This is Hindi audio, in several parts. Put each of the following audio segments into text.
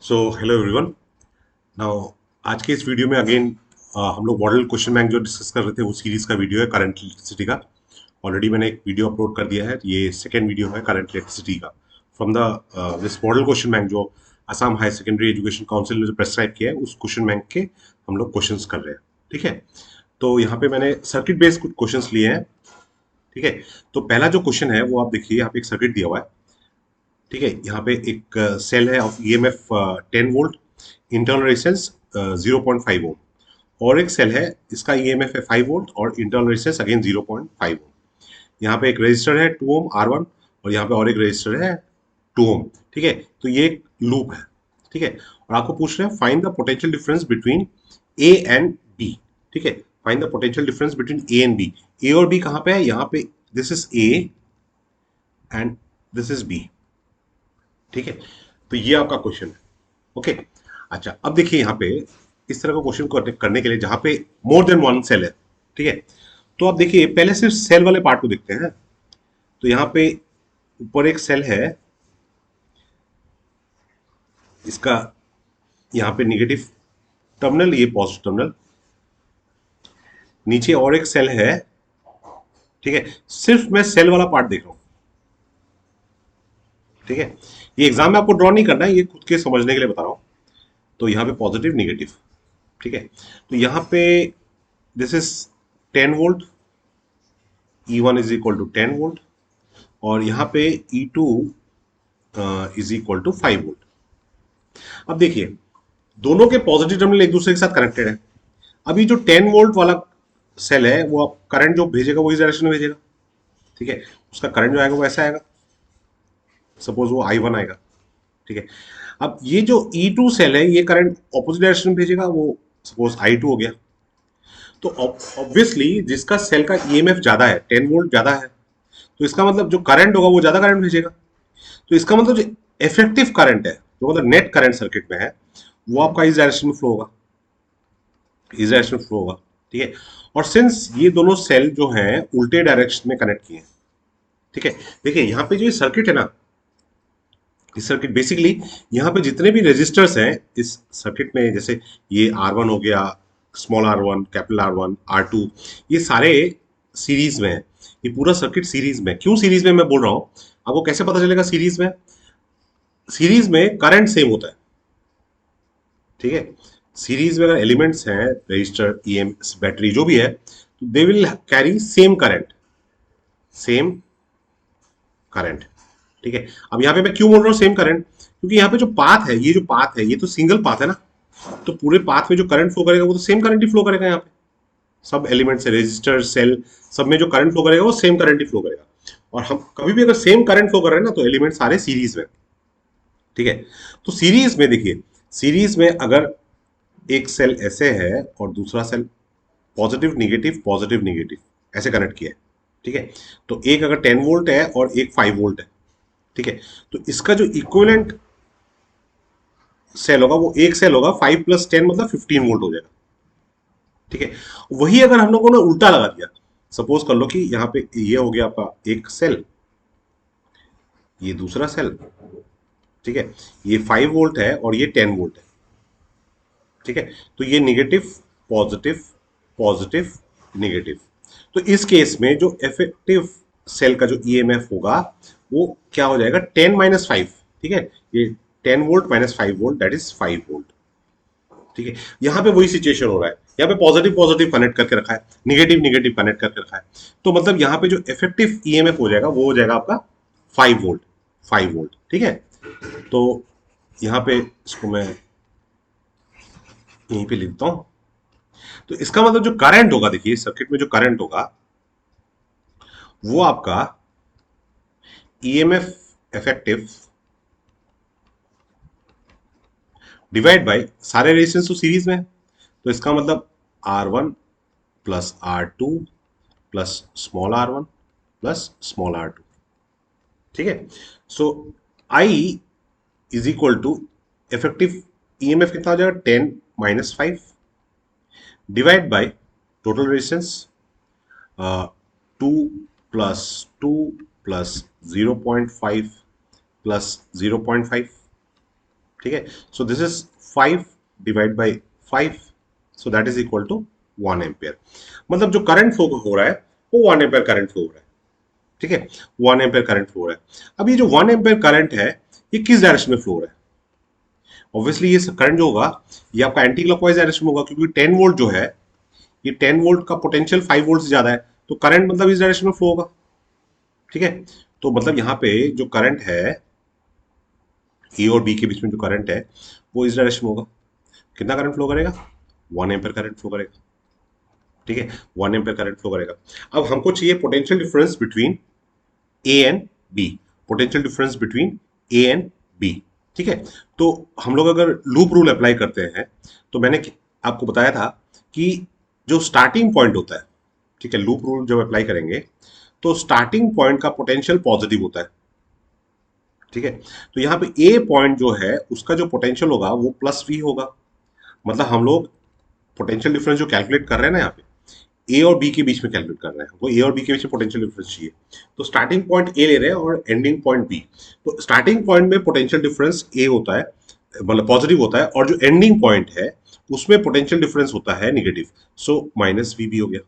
So hello everyone. नाउ आज के इस वीडियो में अगेन हम लोग मॉडल क्वेश्चन बैंक जो डिस्कस कर रहे थे वो सीरीज का वीडियो है करंट इलेक्ट्रिसिटी का। ऑलरेडी मैंने एक वीडियो अपलोड कर दिया है, ये सेकेंड वीडियो है करंट इलेक्ट्रिसिटी का from the this model question bank जो Assam high secondary education council ने जो प्रेस्क्राइब किया है उस क्वेश्चन बैंक के हम लोग क्वेश्चंस कर रहे हैं। ठीक है, तो यहाँ पे मैंने सर्किट बेस्ड कुछ क्वेश्चंस लिए हैं। ठीक है, तो पहला जो क्वेश्चन है वो आप देखिए, यहाँ पे एक सर्किट दिया हुआ है। ठीक है, यहाँ पे एक सेल है of EMF 10 volt, internal resistance 0.5 ओम, और एक सेल है इसका ईएमएफ है 5 वोल्ट और इंटरनल रेजिस्टेंस अगेन 0.5 ओम। यहाँ पे एक रजिस्टर है 2 ओम R1 और यहाँ पे और एक रजिस्टर है 2 ओम। ठीक है, तो ये एक लूप है। ठीक है, और आपको पूछ रहे हैं find the potential difference between A and B. ठीक है, find the potential difference between A and B. A और बी कहाँ पे है? यहाँ पे this is A and this is B. ठीक है, तो ये आपका क्वेश्चन है। ओके, अच्छा अब देखिए यहाँ पे इस तरह का क्वेश्चन करने के लिए जहां पे मोर देन वन सेल है। ठीक है, तो आप देखिए पहले सिर्फ सेल वाले पार्ट को देखते हैं। तो यहाँ पे ऊपर एक सेल है, इसका यहाँ पे निगेटिव टर्मिनल, ये पॉजिटिव टर्मिनल। नीचे और एक सेल है। ठीक है, सिर्फ मैं सेल वाला पार्ट देख रहा हूं। ठीक है, ये एग्जाम में आपको ड्रॉ नहीं करना है, ये खुद के समझने के लिए बता रहा हूं। तो यहाँ पे पॉजिटिव निगेटिव। ठीक है, तो यहाँ पे this is 10 volt, E1 is equal to 10 volt, और यहाँ पे E2 is equal to 5 volt. अब देखिए दोनों के पॉजिटिव टर्मिनल एक दूसरे के साथ कनेक्टेड है। अभी जो 10 वोल्ट वाला सेल है वो आप करंट जो भेजेगा वो इस डायरेक्शन में भेजेगा। ठीक है, उसका करंट जो आएगा वो ऐसा आएगा, सपोज वो I1 आएगा। ठीक है, अब ये जो E2 सेल है ये करंट ऑपोजिट डायरेक्शन में भेजेगा, वो सपोज I2 हो गया। तो ऑब्वियसली जिसका सेल का ईएमएफ ज्यादा है, 10 वोल्ट ज्यादा है, तो इसका मतलब जो करंट होगा वो ज्यादा करंट भेजेगा। तो इसका मतलब जो इफेक्टिव करंट है, जो मतलब नेट करंट सर्किट में है, वो आपका इस डायरेक्शन में फ्लो होगा, इस डायरेक्शन में फ्लो होगा। ठीक है, और सिंस ये दोनों सेल जो हैं उल्टे डायरेक्शन में कनेक्ट किए हैं। ठीक है, देखिए यहाँ पे जो ये सर्किट है ना, इस सर्किट बेसिकली यहाँ पे जितने भी रेजिस्टर्स हैं इस सर्किट में, जैसे ये R1 हो गया, small R1, capital R1, R2, ये सारे सीरीज में है। ये पूरा सर्किट सीरीज में। क्यों सीरीज में मैं बोल रहा हूँ, आपको कैसे पता चलेगा सीरीज में? सीरीज में करंट सेम होता है। ठीक है, सीरीज में अगर एलिमेंट्स हैं, रजिस्टर, ईएम, बैटरी जो भी है, तो they will carry same current, same current. ठीक है, अब यहाँ पे मैं क्यों बोल रहा हूँ सेम करंट? क्योंकि यहाँ पे जो पाथ है, ये जो पाथ है ये तो सिंगल पाथ है ना, तो पूरे पाथ में जो करंट फ्लो करेगा वो तो सेम करंट ही फ्लो करेगा। यहाँ पे सब एलिमेंट से, रजिस्टर, सेल, सब में जो करंट फ्लो करेगा वो सेम करंट ही फ्लो करेगा। और हम कभी भी अगर सेम करंट फ्लो कर रहे हैं ना तो एलिमेंट सारे सीरीज में। ठीक है, तो सीरीज में देखिए, सीरीज में अगर एक सेल ऐसे है और दूसरा सेल पॉजिटिव निगेटिव ऐसे कनेक्ट किया है। ठीक है, तो एक अगर 10 वोल्ट है और एक 5 वोल्ट है। ठीक है, तो इसका जो इक्विवेलेंट सेल होगा वो एक सेल होगा, 5 + 10 मतलब 15 वोल्ट हो जाएगा। ठीक है, वही अगर हम लोगों ने उल्टा लगा दिया, सपोज कर लो कि यहाँ पे ये हो गया आपका एक सेल, ये दूसरा सेल। ठीक है, ये 5 वोल्ट है और ये 10 वोल्ट है। ठीक है, तो ये निगेटिव पॉजिटिव पॉजिटिव निगेटिव। तो इस केस में जो इफेक्टिव सेल का जो ईएमएफ होगा वो क्या हो जाएगा? 10 - 5। ठीक है, ये 10 volt - 5 volt that is 5 volt. ठीक है, यहां पे वही सिचुएशन हो रहा है, यहाँ पे पॉजिटिव पॉजिटिव कनेक्ट करके रखा है, निगेटिव निगेटिव कनेक्ट करके रखा है। तो मतलब यहाँ पे जो इफेक्टिव ईएमएफ हो जाएगा वो हो जाएगा आपका 5 वोल्ट, 5 वोल्ट। ठीक है, तो यहाँ पे इसको मैं यहीं पे लिखता हूं। तो इसका मतलब जो करंट होगा, देखिए सर्किट में जो करंट होगा वो आपका ईएमएफ इफेक्टिव डिवाइड बाय सारे रेजिस्टेंस तो सीरीज में है, तो इसका मतलब R1 plus R2 plus small R1 plus small R2। ठीक है, so I is equal to effective EMF कितना हो जाएगा? 10 - 5 डिवाइड बाय टोटल रेजिस्टेंस 2 + 2 + 0.5 + 0.5। ठीक है। So this is 5 divide by 5, so that is equal to 1 ampere. मतलब जो करंट फ्लो हो रहा है वो 1 एम्पियर करंट फ्लो हो रहा है, ठीक है, 1 एम्पियर करंट फ्लो हो रहा है। अब ये जो 1 एम्पियर करंट है ये किस डायरेक्शन में फ्लो हो रहा है? ऑब्वियसली ये करंट जो होगा ये आपका एंटी क्लॉकवाइज डायरेक्शन में होगा, क्योंकि 10 वोल्ट जो है, ये 10 वोल्ट का पोटेंशियल 5 वोल्ट से ज्यादा है, तो करंट मतलब इस डायरेक्शन में फ्लो होगा, ठीक है। तो मतलब यहाँ पे जो करंट है ए और बी के बीच में जो करंट है वो इस डायरेक्शन में होगा। कितना करंट फ्लो करेगा? 1 एम्पियर करंट फ्लो करेगा, ठीक है, 1 एम्पियर करंट फ्लो करेगा। अब हमको चाहिए potential difference between A and B, potential difference between A and B, ठीक है। तो हम लोग अगर लूप रूल अप्लाई करते हैं तो मैंने आपको बताया था कि जो स्टार्टिंग पॉइंट होता है, ठीक है, लूप रूल जब अप्लाई करेंगे तो स्टार्टिंग पॉइंट का पोटेंशियल पॉजिटिव होता है, ठीक है। तो यहाँ पे ए पॉइंट जो है उसका जो पोटेंशियल होगा वो प्लस वी होगा। मतलब हम लोग पोटेंशियल डिफरेंस जो कैलकुलेट कर रहे हैं ना, यहाँ पे ए और बी के बीच में कैलकुलेट कर रहे हैं, वो ए और बी के बीच में पोटेंशियल डिफरेंस चाहिए। तो स्टार्टिंग पॉइंट ए ले रहे हैं और एंडिंग पॉइंट बी। तो स्टार्टिंग पॉइंट में पोटेंशियल डिफरेंस ए होता है, मतलब पॉजिटिव होता है, और जो एंडिंग पॉइंट है उसमें पोटेंशियल डिफरेंस होता है negative, so minus V B हो गया,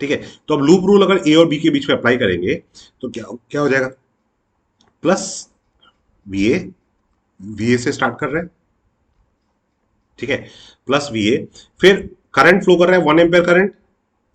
ठीक है। तो अब लूप रूल अगर ए और बी के बीच में अप्लाई करेंगे तो क्या क्या हो जाएगा? प्लस वी ए से स्टार्ट कर रहे हैं, ठीक है, प्लस वी ए, फिर करंट फ्लो कर रहा है 1 एम्पियर करंट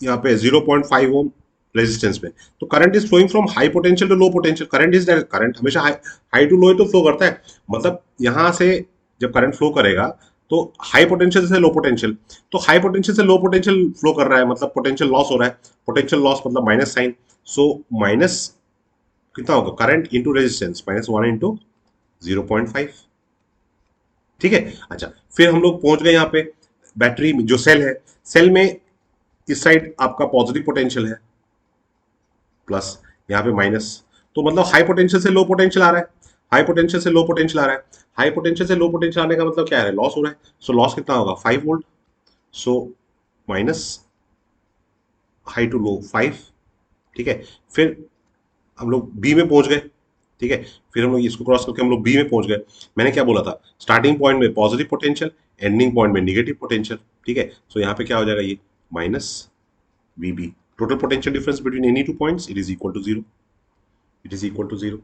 यहाँ पे 0.5 ओम रेजिस्टेंस में। तो current is flowing from high potential to low potential. Current is current हमेशा हाई टू लो तो फ्लो करता है। मतलब यहां से जब करंट फ्लो करेगा तो हाई पोटेंशियल से लो पोटेंशियल, तो हाई पोटेंशियल से लो पोटेंशियल फ्लो कर रहा है, मतलब पोटेंशियल लॉस हो रहा है। पोटेंशियल लॉस मतलब माइनस साइन, सो माइनस कितना होगा? करंट इंटू रेजिस्टेंस -1 इंटू 0.5, ठीक है। अच्छा, फिर हम लोग पहुंच गए यहाँ पे बैटरी में जो सेल है, सेल में इस साइड आपका पॉजिटिव पोटेंशियल है प्लस, यहाँ पे माइनस। तो मतलब हाई पोटेंशियल से लो पोटेंशियल आ रहा है, हाई पोटेंशियल से लो पोटेंशियल आ रहा है। हाई पोटेंशियल से लो पोटेंशियल आने का मतलब क्या है? लॉस हो रहा है। सो लॉस कितना होगा? 5 volt, so minus high to low 5, ठीक है। फिर हम लोग बी में पहुंच गए, ठीक है। फिर हम लोग इसको क्रॉस करके हम लोग बी में पहुंच गए। मैंने क्या बोला था? स्टार्टिंग पॉइंट में पॉजिटिव पोटेंशियल, एंडिंग पॉइंट में निगेटिव पोटेंशियल, ठीक है। सो यहाँ पे क्या हो जाएगा? ये minus V B, total potential difference between any two points, it is equal to zero, it is equal to zero,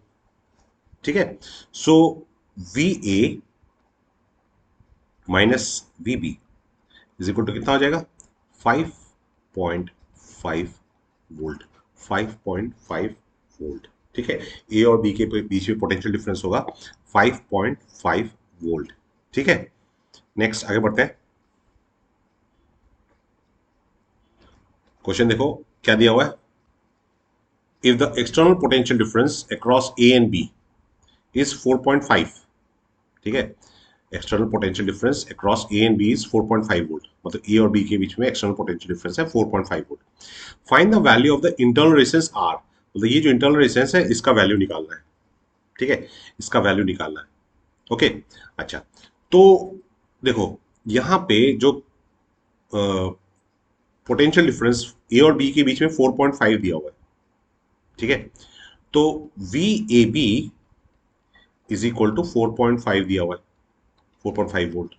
ठीक है। So V A minus V B is equal to कितना हो जाएगा? 5.5 वोल्ट, 5.5 वोल्ट, ठीक है। ए और बी के बीच में पोटेंशियल डिफरेंस होगा 5.5 वोल्ट, ठीक है। नेक्स्ट आगे बढ़ते हैं। क्वेश्चन देखो क्या दिया हुआ है। If the external potential difference across A and B is 4.5, ठीक है, external potential difference across A and B is 4.5 volt, मतलब ए और बी के बीच में एक्सटर्नल पोटेंशियल डिफरेंस है 4.5 volt. Find the value of the internal resistance R, मतलब ये जो इंटरनल रेजिस्टेंस है इसका वैल्यू निकालना है, ठीक है, इसका वैल्यू निकालना है, ओके। अच्छा, तो देखो यहां पे जो पोटेंशियल डिफरेंस ए और बी के बीच में 4.5 दिया हुआ है, ठीक है। तो V A B is equal to 4.5 दिया हुआ है, 4.5 वोल्ट,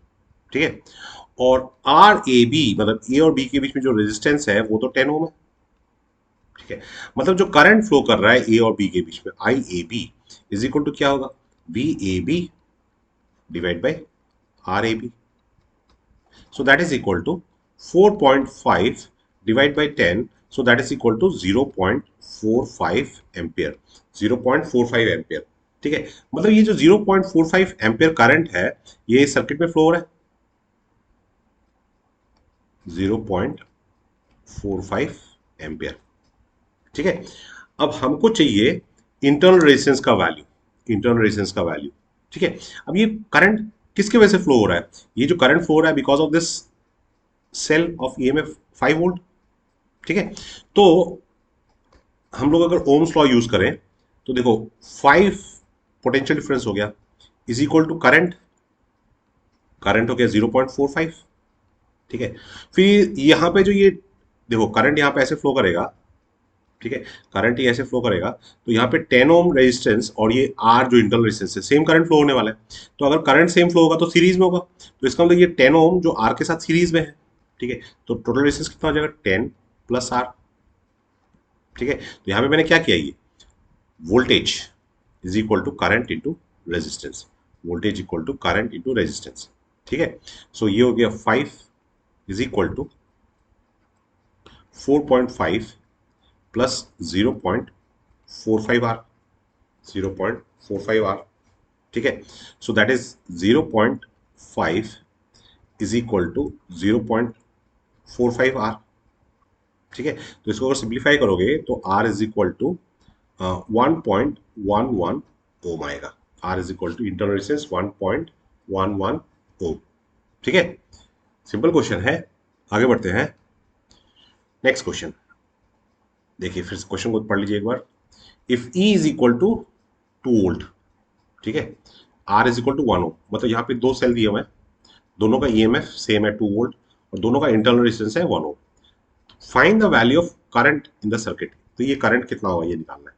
ठीक है। और आर ए बी मतलब ए और बी के बीच में जो रेजिस्टेंस है वो तो 10 ओम है, ठीक है। मतलब जो करंट फ्लो कर रहा है ए और बी के बीच में, I A B is equal to क्या होगा? V A B divide by R A B, so that is equal to 4.5 divided by 10, so that is equal to 0.45 ampere, 0.45 ampere, ठीक है। मतलब ये जो 0.45 एम्पियर करंट है ये सर्किट में फ्लो हो रहा है 0.45 एम्पियर, ठीक है। अब हमको चाहिए इंटरनल रेजिस्टेंस का वैल्यू, इंटरनल रेजिस्टेंस का वैल्यू, ठीक है। अब ये करंट किसके वजह से फ्लो हो रहा है? ये जो करंट फ्लो हो रहा है because of this cell of EMF 5 volt, ठीक है। तो हम लोग अगर ओम्स लॉ यूज करें तो देखो 5 पोटेंशियल डिफरेंस हो गया is equal to current, current हो गया 0.45, ठीक है। फिर यहां पे जो ये देखो करंट यहां पे ऐसे फ्लो करेगा, ठीक है, करंट ही ऐसे फ्लो करेगा। तो यहाँ पे 10 ओम रेजिस्टेंस और ये आर जो इंटरनल रेजिस्टेंस है, सेम करंट फ्लो होने वाला है। तो अगर करंट सेम फ्लो होगा तो सीरीज में होगा, तो इसका मतलब ये 10 ओम जो आर के साथ सीरीज में है। ठीक है, तो टोटल रेजिस्टेंस कितना हो जाएगा, 10 प्लस आर। ठीक है, तो यहाँ पे मैंने क्या किया, ये voltage is equal to current into resistance, voltage equal to current into resistance. ठीक है, सो ये हो गया 5 is equal to 4.5 plus 0.45 R, 0.45 R. ठीक है, so that is 0.5 is equal to 0.45 R. ठीक है, तो इसको अगर सिंप्लीफाई करोगे तो R is equal to 1.11 ohm आएगा। R is equal to internal resistance 1.11 ohm. ठीक है, सिंपल क्वेश्चन है। आगे बढ़ते हैं, नेक्स्ट क्वेश्चन देखिए, फिर क्वेश्चन को पढ़ लीजिए एक बार। If E is equal to 2 volt, ठीक है, R is equal to 1 ohm, मतलब यहाँ पे दो सेल दिए हुए हैं, दोनों का ईएमएफ सेम है 2 वोल्ट और दोनों का इंटरनल रेजिस्टेंस है 1 ohm. Find the value of current in the circuit, तो ये करंट कितना होगा ये निकालना है।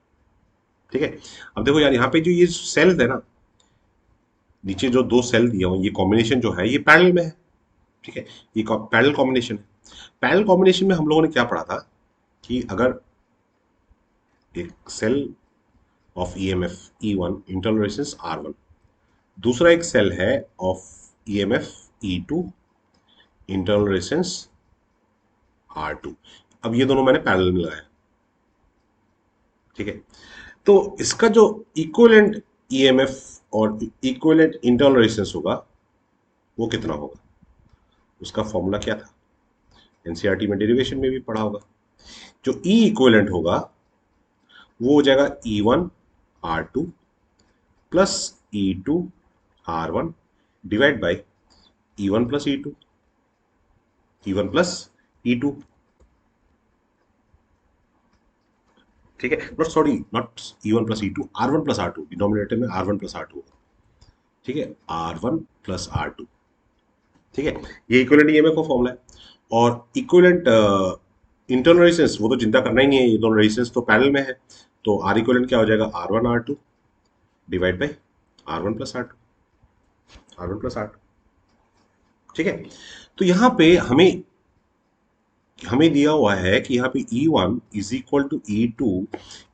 ठीक है, अब देखो यार, यहाँ पे जो ये सेल है ना, नीचे जो दो सेल दिए हुए, ये कॉम्बिनेशन जो है ये पैरेलल में है। ठीक है, ये पैरेलल कॉम्बिनेशन है। पैरेलल कॉम्बिनेशन में हम लोगों ने क्या पढ़ा था कि अगर एक cell of EMF E1 internal resistance R1, दूसरा एक सेल है of EMF E2 internal resistance R2। अब ये दोनों मैंने पैरेलल में लगाया। ठीक है, तो इसका जो इक्विवेलेंट ईएमएफ और इक्विवेलेंट इंटरनल रेजिस्टेंस होगा वो कितना होगा, उसका फॉर्मूला क्या था, एनसीईआरटी में डेरिवेशन में भी पढ़ा होगा। जो ई इक्विवेलेंट होगा वो हो जाएगा E1 R2 plus E2 R1 divide by E1 plus E2, E1 plus E2। ठीक है, not sorry, not E1 plus E2, R1 plus R2, denominator में R1 प्लस R2। ठीक है, R1 प्लस R2। ठीक है, ये इक्विवेलेंट ईएमएफ का फॉर्मूला है। और इक्विवेलेंट इंटरनल रेजिस्टेंस वो तो चिंता करना ही नहीं है, ये दोनों रेजिस्टेंस तो पैरेलल में है। तो आर इक्विवेलेंट क्या हो जाएगा, R1 R2 divide by R1 plus R2, R1 plus R2। ठीक है, तो यहाँ पे हमें हमें दिया हुआ है कि यहाँ पे E1 is equal to E2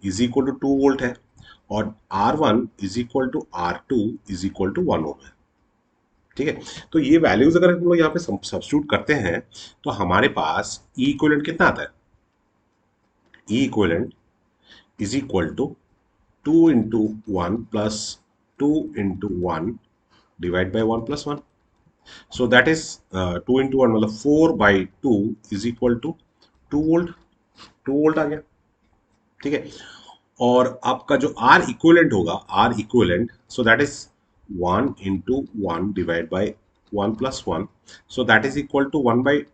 is equal to 2 volt है और R1 is equal to R2 is equal to 1 ohm है। ठीक है, तो ये वैल्यूज अगर हम लोग यहाँ पे सब्स्टिट्यूट करते हैं तो हमारे पास ई इक्विवेलेंट कितना आता है, E equivalent is equal to 2 into 1 plus 2 into 1 divide by 1 plus 1। So that is 2 into 1 मतलब 4/2 is equal to 2 volt. 2 volt आ गया। ठीक है, और आपका जो आर इक्विवेलेंट होगा, R equivalent, so that is 1 into 1 divide by 1 plus 1, so that is equal to 1/2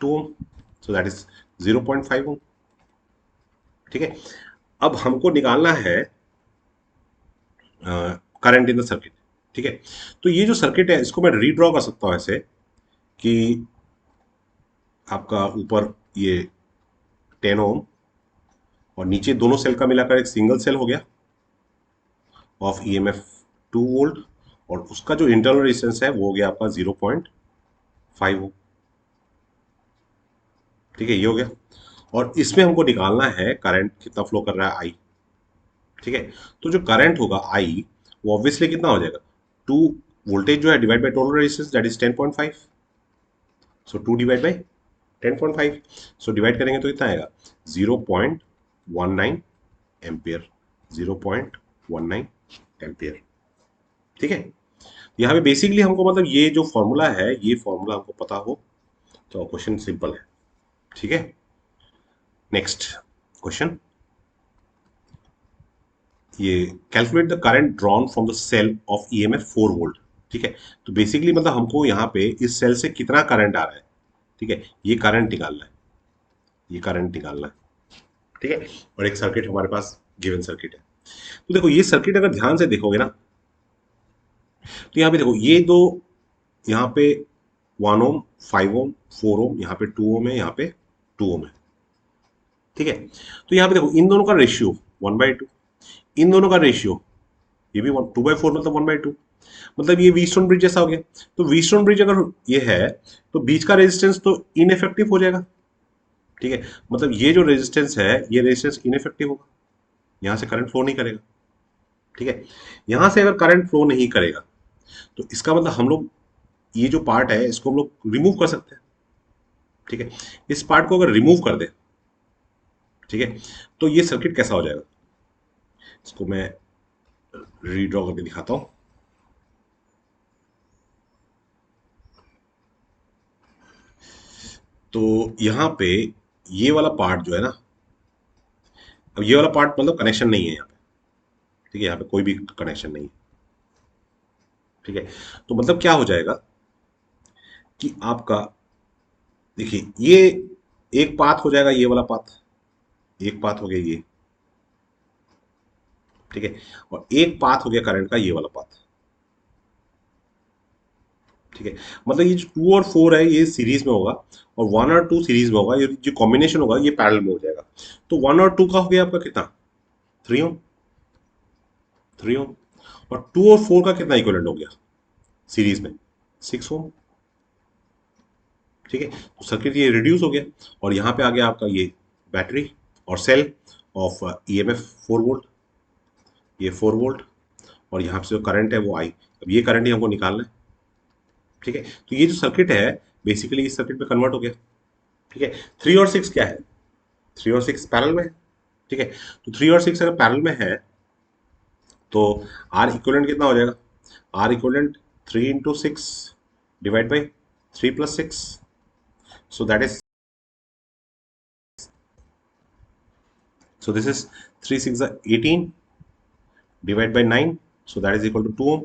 ohm, so that is 0.5 ओम। ठीक है, अब हमको निकालना है करंट इन द सर्किट। ठीक है, तो ये जो सर्किट है इसको मैं रीड्रॉ कर सकता हूं ऐसे कि आपका ऊपर ये 10 ओम और नीचे दोनों सेल का मिलाकर एक सिंगल सेल हो गया ऑफ ईएमएफ 2 वोल्ट, और उसका जो इंटरनल रेजिस्टेंस है वो हो गया आपका 0.5 ओम। ठीक है, ये हो गया, और इसमें हमको निकालना है करंट कितना फ्लो कर रहा है, आई। ठीक है, तो जो करंट होगा आई वो ऑब्वियसली कितना हो जाएगा, 2 वोल्टेज जो है divide by total resistance that is 10.5, so 2 divide by 10.5, so divide करेंगे तो कितना आएगा, 0.19 एम्पियर, 0.19 एम्पियर। ठीक है, यहाँ पे बेसिकली हमको मतलब ये जो फॉर्मूला है ये फॉर्मूला हमको पता हो तो क्वेश्चन सिंपल है। ठीक है, नेक्स्ट क्वेश्चन, ये calculate the current drawn from the cell of EMF 4 volt. ठीक है, तो बेसिकली मतलब हमको यहाँ पे इस सेल से कितना करंट आ रहा है, ठीक है, ये करंट निकालना है, ये करंट निकालना है। ठीक है, और एक सर्किट हमारे पास गिवन सर्किट है। तो देखो ये सर्किट अगर ध्यान से देखोगे ना, तो यहाँ पे देखो ये दो, यहाँ पे 1 ओम, 5 ओम, 4 ओम, यहाँ पे 2 ओम है, यहाँ पे 2 ओम है। ठीक है। तो यहाँ पे देखो इन दोनों का रेशियो 1/2, इन दोनों का रेशियो ये भी 2/4 मतलब 1/2, मतलब ये व्हीटस्टोन ब्रिज जैसा हो गया। तो व्हीटस्टोन ब्रिज अगर ये है तो बीच का रेजिस्टेंस तो इनइफेक्टिव हो जाएगा, ठीक है। मतलब ये जो रेजिस्टेंस है ये रेजिस्टेंस इनइफेक्टिव होगा, यहां से करंट फ्लो नहीं करेगा, ठीक है। यहां से अगर करंट फ्लो नहीं करेगा तो इसका मतलब हम लोग ये जो पार्ट है इसको हम लोग रिमूव कर सकते हैं, ठीक है। इस पार्ट को अगर रिमूव कर दे, ठीक है, तो ये सर्किट कैसा हो जाएगा, इसको मैं रीड्रॉ करके दिखाता हूं। तो यहां पे ये वाला पार्ट जो है ना, अब ये वाला पार्ट मतलब कनेक्शन नहीं है यहाँ पे, ठीक है, यहाँ पे कोई भी कनेक्शन नहीं है, ठीक है। तो मतलब क्या हो जाएगा कि आपका देखिए ये एक पाथ हो जाएगा, ये वाला पाथ एक पाथ हो गया ये, ठीक है, और एक पाथ हो गया करंट का ये वाला पाथ, ठीक है। मतलब ये जो 2 और 4 है ये सीरीज में होगा और 1 और 2 सीरीज में होगा, ये जो कॉम्बिनेशन होगा ये पैरेलल में हो जाएगा। तो 1 और 2 का हो गया आपका कितना, 3 ओम, 3 ओम, और 2 और 4 का कितना इक्विवेलेंट हो गया सीरीज में, 6 ओम, ठीक है। तो सर्किट ये रिड्यूस हो गया और यहाँ पे आ गया आपका ये बैटरी और सेल ऑफ ईएमएफ 4 वोल्ट, ये 4 वोल्ट, और यहाँ से जो करंट है वो आई, अब ये करंट ही हमको निकालना है, ठीक है। तो ये जो सर्किट है बेसिकली इस सर्किट में कन्वर्ट हो गया, ठीक है। 3 और 6 क्या है, 3 और 6 पैरेलल में है, ठीक है। तो 3 और 6 अगर पैरेलल में है तो आर इक्विवेलेंट कितना हो जाएगा, are equivalent 3 × 6 divide by 3 + 6, so that is, so this is 3 6 18 divide by 9, so that is equal to 2 ओम,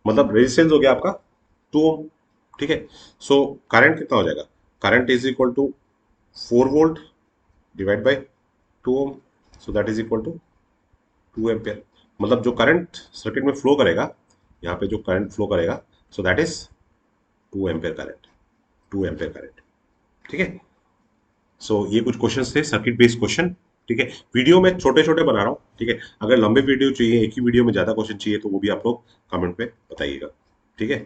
मतलब रेजिस्टेंस हो गया आपका 2 ओम, ठीक है। सो करंट कितना हो जाएगा, current is equal to 4 volt divide by 2 ohm, so that is equal to 2 ampere, मतलब जो करंट सर्किट में फ्लो करेगा, यहाँ पे जो करंट फ्लो करेगा, सो that is 2 ampere current, 2 ampere current, ठीक है। सो ये कुछ क्वेश्चन थे सर्किट बेस्ड क्वेश्चन, ठीक है। वीडियो में छोटे छोटे बना रहा हूँ, ठीक है। अगर लंबे वीडियो चाहिए, एक ही वीडियो में ज्यादा क्वेश्चन चाहिए तो वो भी आप लोग कमेंट पे बताइएगा, ठीक है।